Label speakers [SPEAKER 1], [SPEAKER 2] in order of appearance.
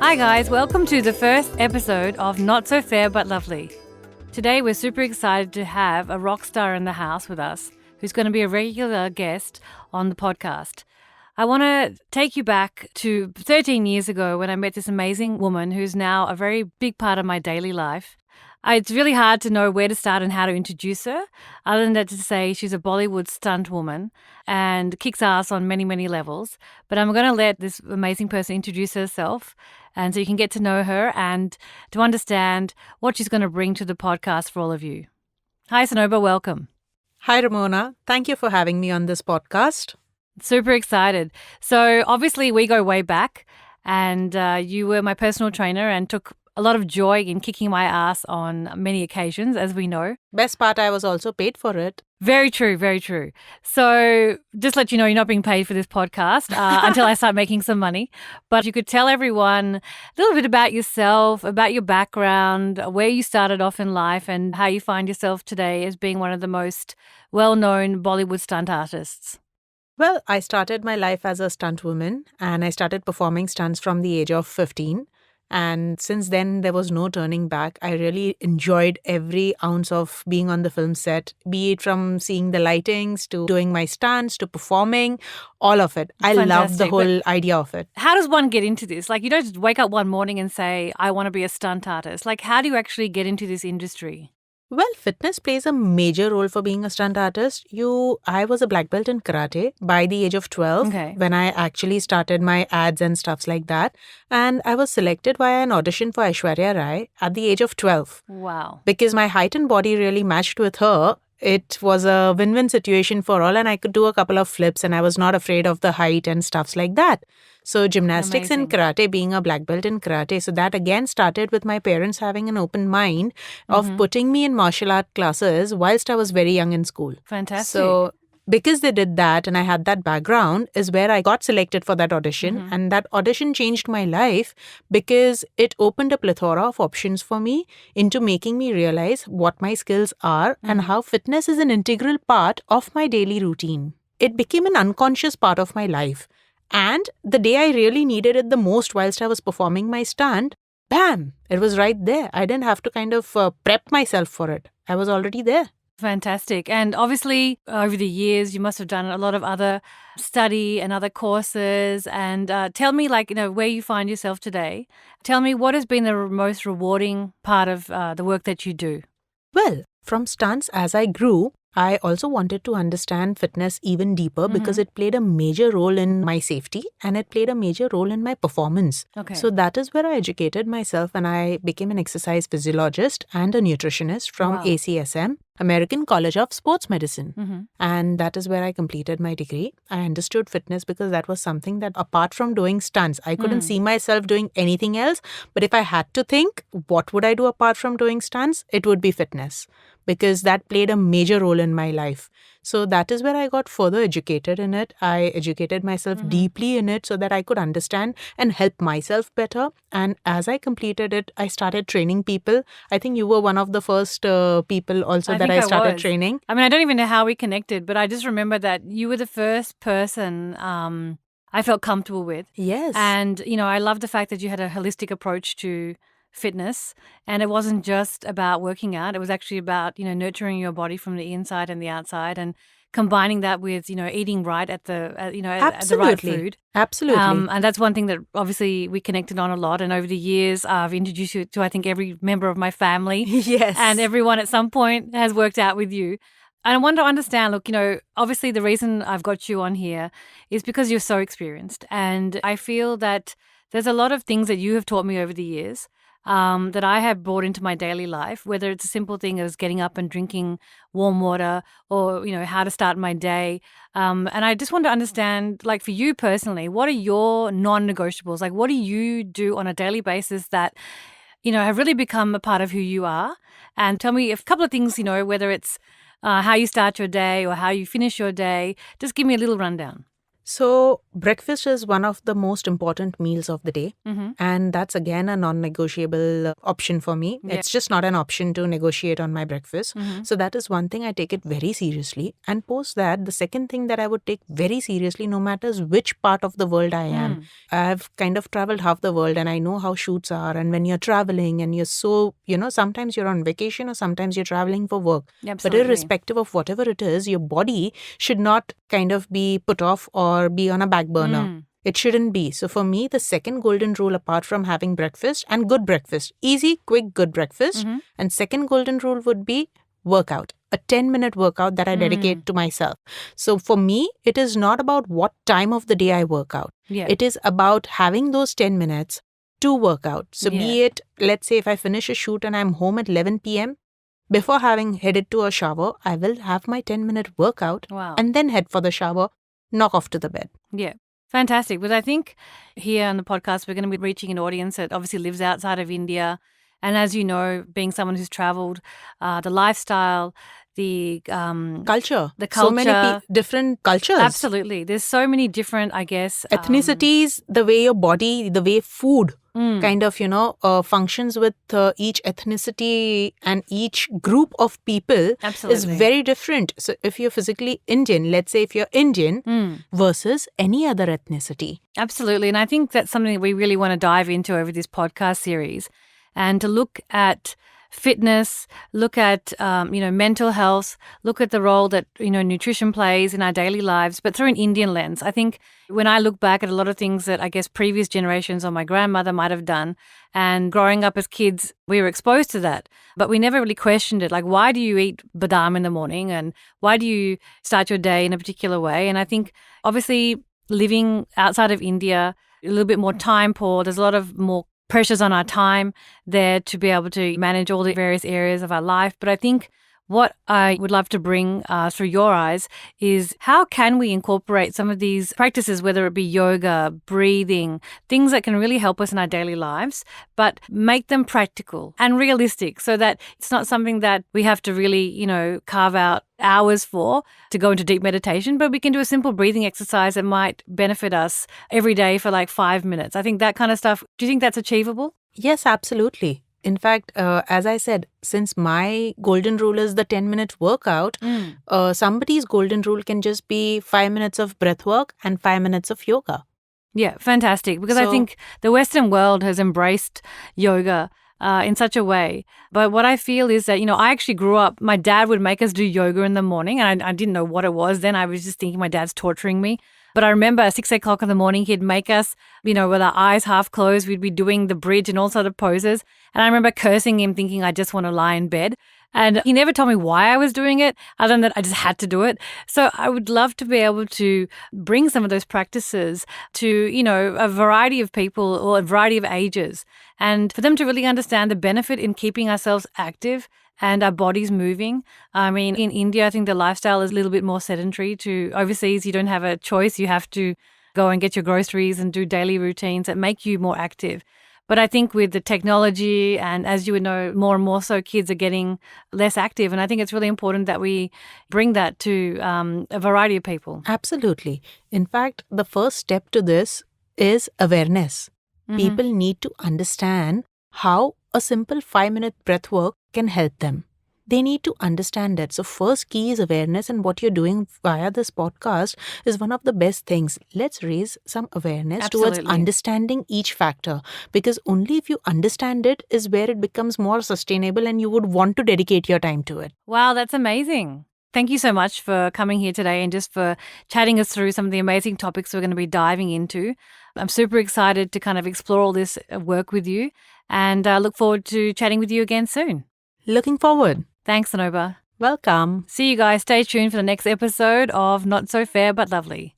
[SPEAKER 1] Hi guys, welcome to the first episode of Not So Fair But Lovely. Today we're super excited to have a rock star in the house with us who's going to be a regular guest on the podcast. I want to take you back to 13 years ago when I met this amazing woman who's now a very big part of my daily life. It's really hard to know where to start and how to introduce her, other than that to say she's a Bollywood stunt woman and kicks ass on many, many levels. But I'm going to let this amazing person introduce herself, and so you can get to know her and to understand what she's going to bring to the podcast for all of you. Hi, Sanober, welcome.
[SPEAKER 2] Hi, Ramona. Thank you for having me on this podcast.
[SPEAKER 1] Super excited. So obviously we go way back, and you were my personal trainer and took a lot of joy in kicking my ass on many occasions, as we know.
[SPEAKER 2] Best part, I was also paid for it.
[SPEAKER 1] Very true, very true. So just let you know, you're not being paid for this podcast until I start making some money. But you could tell everyone a little bit about yourself, about your background, where you started off in life, and how you find yourself today as being one of the most well-known Bollywood stunt artists.
[SPEAKER 2] Well, I started my life as a stunt woman, and I started performing stunts from the age of 15. And since then, there was no turning back. I really enjoyed every ounce of being on the film set, be it from seeing the lightings to doing my stunts to performing, all of it. I love the whole idea of it.
[SPEAKER 1] How does one get into this? Like, you don't just wake up one morning and say, I want to be a stunt artist. Like, how do you actually get into this industry?
[SPEAKER 2] Well, fitness plays a major role for being a stunt artist. I was a black belt in karate by the age of 12 when I actually started my ads and stuffs like that. And I was selected via an audition for Aishwarya Rai at the age of 12.
[SPEAKER 1] Wow.
[SPEAKER 2] Because my height and body really matched with her. It was a win-win situation for all, and I could do a couple of flips, and I was not afraid of the height and stuffs like that. So gymnastics and karate, being a black belt in karate. So that again started with my parents having an open mind of putting me in martial art classes whilst I was very young in school.
[SPEAKER 1] Fantastic.
[SPEAKER 2] So because they did that and I had that background is where I got selected for that audition. And that audition changed my life because it opened a plethora of options for me into making me realize what my skills are and how fitness is an integral part of my daily routine. It became an unconscious part of my life. And the day I really needed it the most whilst I was performing my stunt, bam, it was right there. I didn't have to kind of prep myself for it. I was already there.
[SPEAKER 1] Fantastic. And obviously, over the years, you must have done a lot of other study and other courses. And tell me, where you find yourself today. Tell me, what has been the most rewarding part of the work that you do?
[SPEAKER 2] Well, from stunts, as I grew, I also wanted to understand fitness even deeper because it played a major role in my safety and it played a major role in my performance.
[SPEAKER 1] Okay.
[SPEAKER 2] So that is where I educated myself and I became an exercise physiologist and a nutritionist from ACSM, American College of Sports Medicine. And that is where I completed my degree. I understood fitness because that was something that apart from doing stunts, I couldn't see myself doing anything else. But if I had to think, what would I do apart from doing stunts? It would be fitness because that played a major role in my life. So that is where I got further educated in it. I educated myself deeply in it so that I could understand and help myself better. And as I completed it, I started training people. I think you were one of the first people also that I started training.
[SPEAKER 1] I mean, I don't even know how we connected, but I just remember that you were the first person I felt comfortable with.
[SPEAKER 2] Yes.
[SPEAKER 1] And, I love the fact that you had a holistic approach to fitness, and it wasn't just about working out. It was actually about nurturing your body from the inside and the outside, and combining that with eating right at the at the right food.
[SPEAKER 2] Absolutely.
[SPEAKER 1] And that's one thing that obviously we connected on a lot. And over the years, I've introduced you to I think every member of my family.
[SPEAKER 2] Yes.
[SPEAKER 1] And everyone at some point has worked out with you. And I want to understand, look, obviously the reason I've got you on here is because you're so experienced, and I feel that there's a lot of things that you have taught me over the years that I have brought into my daily life, whether it's a simple thing as getting up and drinking warm water or, how to start my day. And I just want to understand, like for you personally, what are your non-negotiables? Like what do you do on a daily basis that, have really become a part of who you are? And tell me a couple of things, whether it's how you start your day or how you finish your day. Just give me a little rundown.
[SPEAKER 2] So, breakfast is one of the most important meals of the day.
[SPEAKER 1] Mm-hmm.
[SPEAKER 2] And that's again a non negotiable option for me.
[SPEAKER 1] Yeah.
[SPEAKER 2] It's just not an option to negotiate on my breakfast.
[SPEAKER 1] Mm-hmm.
[SPEAKER 2] So, that is one thing I take it very seriously. And post that, the second thing that I would take very seriously, no matters which part of the world I am. I've kind of traveled half the world and I know how shoots are. And when you're traveling and you're so, sometimes you're on vacation or sometimes you're traveling for work.
[SPEAKER 1] Absolutely.
[SPEAKER 2] But irrespective of whatever it is, your body should not kind of be put off or be on a back burner. It shouldn't be. So for me, the second golden rule, apart from having breakfast and good breakfast, easy, quick, good breakfast, and second golden rule would be workout, a 10-minute workout that I dedicate to myself. So for me, it is not about what time of the day I work out. It is about having those 10 minutes to work out. So be it, let's say if I finish a shoot and I'm home at 11 p.m., before having headed to a shower, I will have my 10-minute workout and then head for the shower, knock off to the bed.
[SPEAKER 1] Yeah. Fantastic. But I think here on the podcast, we're going to be reaching an audience that obviously lives outside of India. And as you know, being someone who's traveled, the lifestyle, the
[SPEAKER 2] culture.
[SPEAKER 1] The culture.
[SPEAKER 2] So many different cultures.
[SPEAKER 1] Absolutely. There's so many different, I guess.
[SPEAKER 2] Ethnicities, the way your body, the way food kind of, functions with each ethnicity and each group of people is very different. So if you're physically Indian, let's say if you're Indian versus any other ethnicity.
[SPEAKER 1] Absolutely. And I think that's something that we really want to dive into over this podcast series, and to look at fitness, look at, mental health, look at the role that, nutrition plays in our daily lives, but through an Indian lens. I think when I look back at a lot of things that I guess previous generations or my grandmother might have done, and growing up as kids, we were exposed to that, but we never really questioned it. Like, why do you eat badam in the morning? And why do you start your day in a particular way? And I think obviously living outside of India, a little bit more time poor, there's a lot of more pressures on our time there to be able to manage all the various areas of our life. But I think what I would love to bring through your eyes is how can we incorporate some of these practices, whether it be yoga, breathing, things that can really help us in our daily lives, but make them practical and realistic so that it's not something that we have to really, carve out hours for to go into deep meditation, but we can do a simple breathing exercise that might benefit us every day for like 5 minutes. I think that kind of stuff. Do you think that's achievable?
[SPEAKER 2] Yes, absolutely. In fact, as I said, since my golden rule is the 10-minute workout, somebody's golden rule can just be 5 minutes of breath work and 5 minutes of yoga.
[SPEAKER 1] Yeah, fantastic. Because I think the Western world has embraced yoga in such a way. But what I feel is that, I actually grew up, my dad would make us do yoga in the morning, and I didn't know what it was then. I was just thinking my dad's torturing me. But I remember at 6 o'clock in the morning, he'd make us, with our eyes half closed, we'd be doing the bridge and all sort of poses. And I remember cursing him, thinking I just want to lie in bed. And he never told me why I was doing it, other than that I just had to do it. So I would love to be able to bring some of those practices to, a variety of people or a variety of ages, and for them to really understand the benefit in keeping ourselves active and our bodies moving. I mean, in India, I think the lifestyle is a little bit more sedentary. To overseas, you don't have a choice. You have to go and get your groceries and do daily routines that make you more active. But I think with the technology, and as you would know, more and more so kids are getting less active. And I think it's really important that we bring that to a variety of people.
[SPEAKER 2] Absolutely. In fact, the first step to this is awareness. People need to understand how a simple 5-minute breath work can help them. They need to understand that. So first key is awareness, and what you're doing via this podcast is one of the best things. Let's raise some awareness towards understanding each factor, because only if you understand it is where it becomes more sustainable and you would want to dedicate your time to it.
[SPEAKER 1] Wow, that's amazing. Thank you so much for coming here today and just for chatting us through some of the amazing topics we're going to be diving into. I'm super excited to kind of explore all this work with you, and I look forward to chatting with you again soon.
[SPEAKER 2] Looking forward.
[SPEAKER 1] Thanks, Sanober.
[SPEAKER 2] Welcome.
[SPEAKER 1] See you guys. Stay tuned for the next episode of Not So Fair But Lovely.